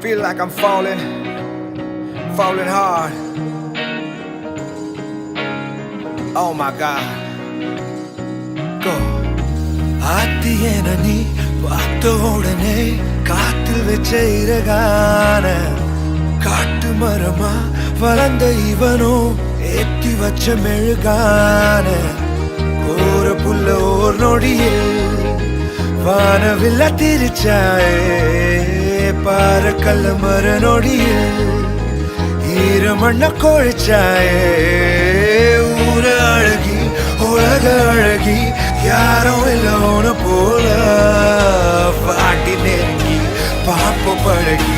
feel like I'm falling hard. Oh my God. Go. ஆத்தியன நீ பார்த்த உடனே காத்தில் வச்ச இறகான காட்டு மரமா வளர்ந்த இவனோ ஏத்தி வச்ச மெழுகான ஒரு புல்ல ஓர் நொடியில் வானவில்ல திரிச்சாயே பாரக்கல்ல மர நொடியில் ஈரமண்ண கொழிச்சாயே ஊர அழகி உலக அழகி யாரும் இல்லோன போல பாட்டி நெருங்கி பாப்ப பழகி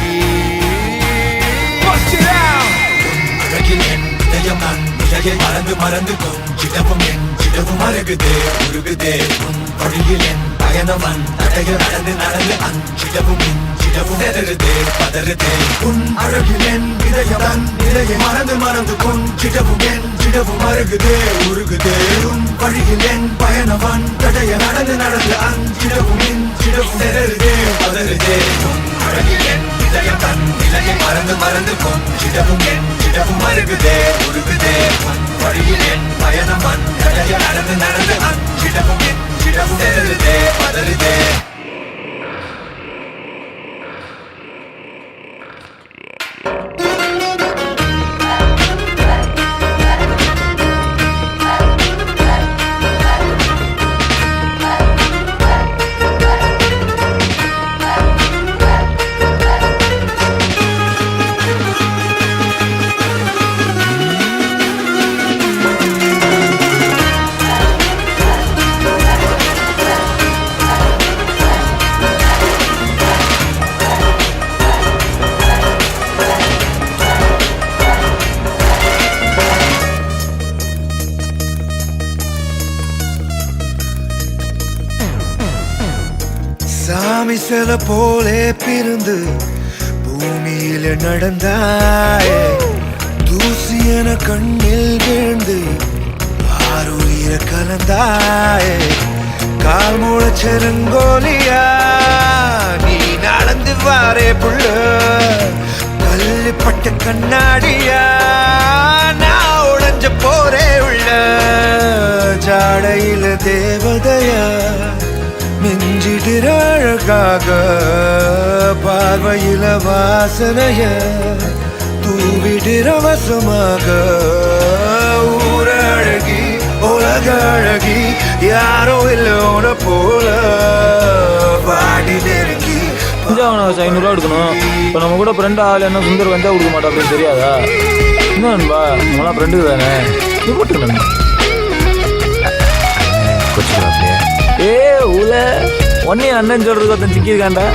அழகில் என் இதயம் நான் இலையை மறந்து மறந்து கொஞ்சிடவும் என் சிடவும் அருகுதே உருகுதே உன் வழியில் என் பயணவன் தடைய நடந்து நடந்து அஞ்சிடவும் இஞ்சிடவும் எதருதே பதறுதே உன் அழகில் என் இதயம் தன் இலையை மறந்து மறந்து கொஞ்சிடவும் என் சிடவும் அருகுதே உருகுதே உன் வழியில் என் பயணவன் தடைய நடந்து நடந்து அஞ்சிடவும் இஞ்சிடவும் எதருதே பதறுதே உன் அழகில் என் இதயம் தன் இலையை மறந்து மறந்து கொஞ்சிடவும் என் சிடவும் அருகுதே உருகுதே உன் வழியில் என் பயணவன் தடைய நடந்து நடந்து அஞ்சிடவும் இஞ்சிடவும் எதருதே பதறுதே சாமி சில போலே பிறந்து பூமியில நடந்தாயே தூசி என கண்ணில் விழுந்து ஆறுயிர கலந்தாயே கால் முளைச்செருங்கோலியா நீ நடந்து வாரே புள்ள கல்லுப்பட்ட கண்ணாடியா நான் உடைஞ்ச போரே உள்ள ஜாடையில தேவதையா மிஞ்சிடிற அழகாக பார்வையில வாசனைய தூவிடிற வசமாக ஊர அழகி உலக அழகி யாரோ இல்லோன போல பாடி நெருங்கி 500 எடுக்கணும். இப்போ நம்ம கூட ஃப்ரெண்ட் ஆகலைன்னா சுந்தர் வந்தா கொடுக்க மாட்டா அப்படின்னு தெரியாதா? என்ன நண்பா நம்மளாம் ஃப்ரெண்டுக்கு தானே நீ போட்டு நண்பா ஏ உல ஒன்னே அண்ணன் சொல்றது ஒருத்தன் சிக்கியிருக்காண்டா.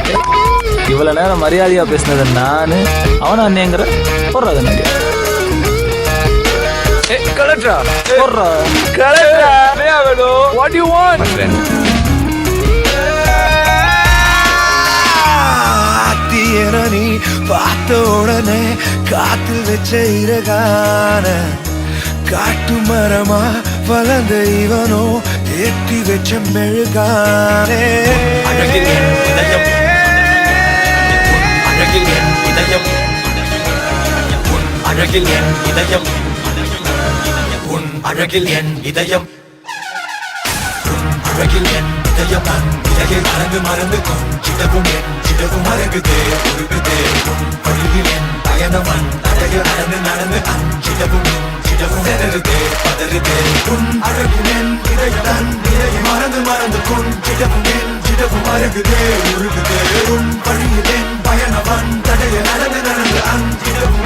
இவ்வளவு நேரம் மரியாதையா பேசினது நானு அவன அண்ணேங்கிற போடுறாது நன்றி கலெக்டரா போடுறா கலெக்டரா வேணும் வாட் யூ வாண்ட் நீ பார்த்த உடனே காத்து வச்ச இறகான காட்டு மரமா வளர்ந்த இவனோ ஏற்றி வச்ச மெழுகானே அழகில் என் இதயம் அழகில் என் இதயம் உன் அழகில் என் இதயம் உன் அழகில் என் இதயம் உன் அழகில் என் இதயம் நான் இலகை மறந்து மறந்து கொஞ்சிடவும் என் சிடவும் அருகுதே உருகுதே உன் வழியில் என் பயணவன் தடைய நடந்து நடந்து அஞ்சிடவும் சிடவும் எதருதே பதறுதே உன் அழகில் என் இதயம் தன் இலையை மறந்து மறந்து கொஞ்சிடவும் என் சிடவும் அருகுதே உருகுதே உன் வழியில் என் பயணவன் தடைய நடந்து நடந்து அஞ்சிடவும்